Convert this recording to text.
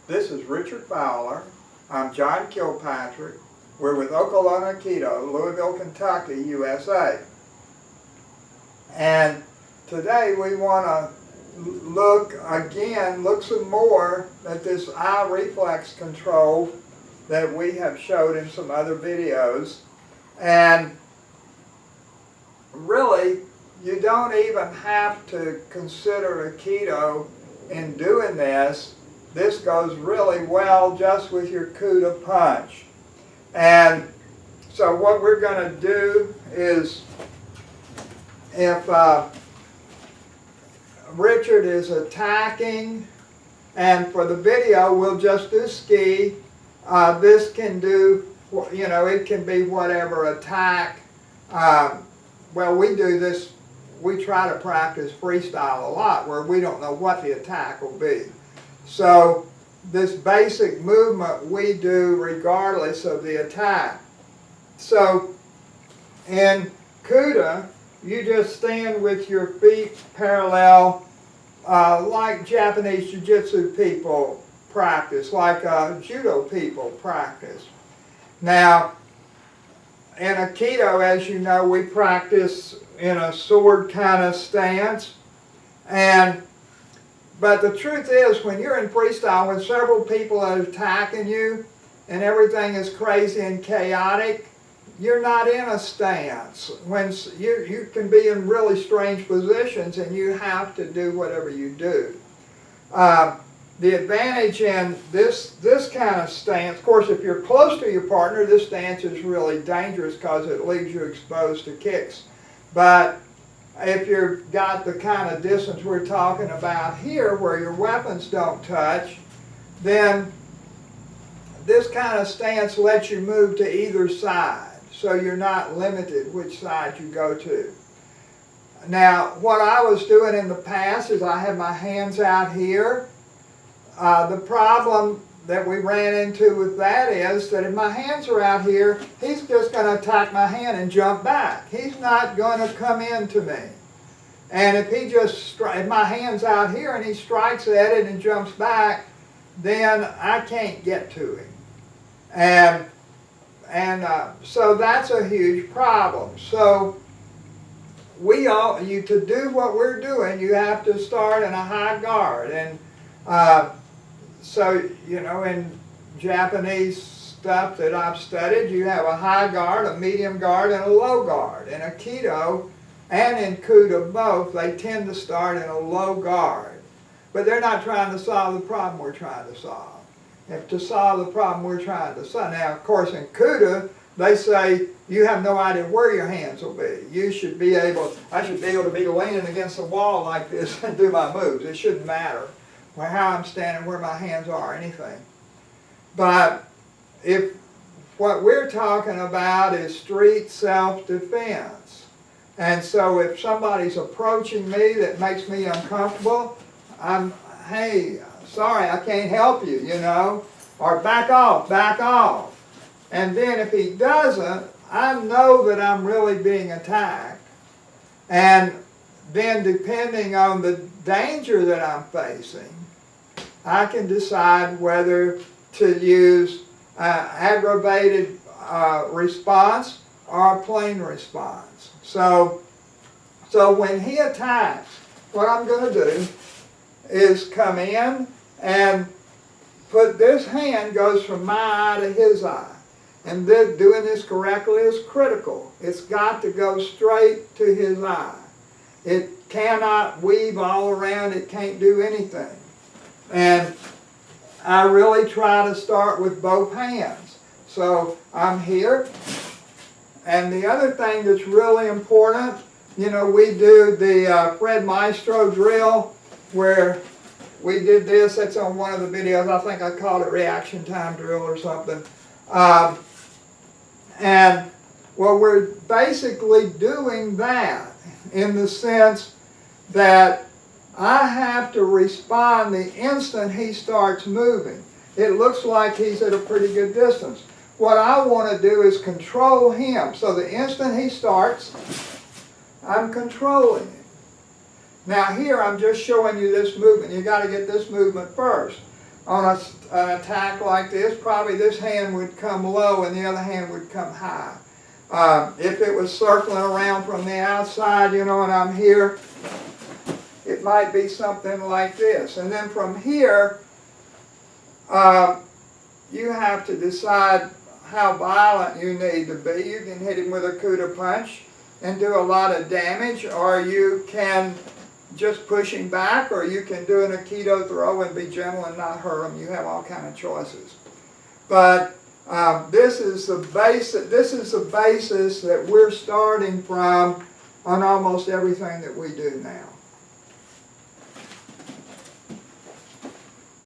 This is Richard Fowler. I'm John Kilpatrick. We're with Okolona Aikido, Louisville, Kentucky, USA. And today we want to look some more at this eye reflex control that we have showed in some other videos. And really, you don't even have to consider Aikido in doing this. This goes really well just with your Kuta punch. And so what we're going to do is, if Richard is attacking, and for the video we'll just do ski, this can do, you know, it can be whatever attack. Well, we do this, we try to practice freestyle a lot where we don't know what the attack will be. So this basic movement we do regardless of the attack. So in Kuta, you just stand with your feet parallel like Japanese Jiu-Jitsu people practice, like Judo people practice. Now, in Aikido, as you know, we practice in a sword kind of stance. But the truth is, when you're in freestyle, when several people are attacking you and everything is crazy and chaotic, you're not in a stance. When you can be in really strange positions and you have to do whatever you do. The advantage in this kind of stance, of course, if you're close to your partner, this stance is really dangerous because it leaves you exposed to kicks. But if you've got the kind of distance we're talking about here, where your weapons don't touch, then this kind of stance lets you move to either side. So you're not limited which side you go to. Now, what I was doing in the past is I had my hands out here. The problem that we ran into with that is that if my hands are out here, he's just going to attack my hand and jump back. He's not going to come into me. And if if my hand's out here and he strikes at it and jumps back, then I can't get to him. So that's a huge problem. So to do what we're doing, you have to start in a high guard. And so, you know, in Japanese stuff that I've studied, you have a high guard, a medium guard, and a low guard. In Aikido and in Kuta both, they tend to start in a low guard. But they're not trying to solve the problem we're trying to solve. If to solve the problem we're trying to solve. Now, of course, in Kuta, they say you have no idea where your hands will be. I should be able to be leaning against the wall like this and do my moves. It shouldn't matter how I'm standing, where my hands are, anything. But if what we're talking about is street self-defense, and so if somebody's approaching me that makes me uncomfortable, hey, sorry, I can't help you, you know, or back off, back off. And then if he doesn't, I know that I'm really being attacked. And then depending on the danger that I'm facing, I can decide whether to use aggravated response or a plain response. So when he attacks, what I'm going to do is come in and put this hand goes from my eye to his eye. And then doing this correctly is critical. It's got to go straight to his eye. It cannot weave all around. It can't do anything. And I really try to start with both hands. So I'm here. And the other thing that's really important, you know, we do the Fred Maestro drill where we did this. That's on one of the videos. I think I called it reaction time drill or something. And well, we're basically doing that in the sense that I have to respond the instant he starts moving. It looks like he's at a pretty good distance. What I want to do is control him. So the instant he starts, I'm controlling him. Now here I'm just showing you this movement. You got to get this movement first. on an attack like this, probably this hand would come low and the other hand would come high. If it was circling around from the outside, you know, and I'm here, it might be something like this. And then from here, you have to decide how violent you need to be. You can hit him with a Kuta punch and do a lot of damage, or you can just push him back, or you can do an Aikido throw and be gentle and not hurt him. You have all kind of choices. But this is the basis that we're starting from on almost everything that we do now.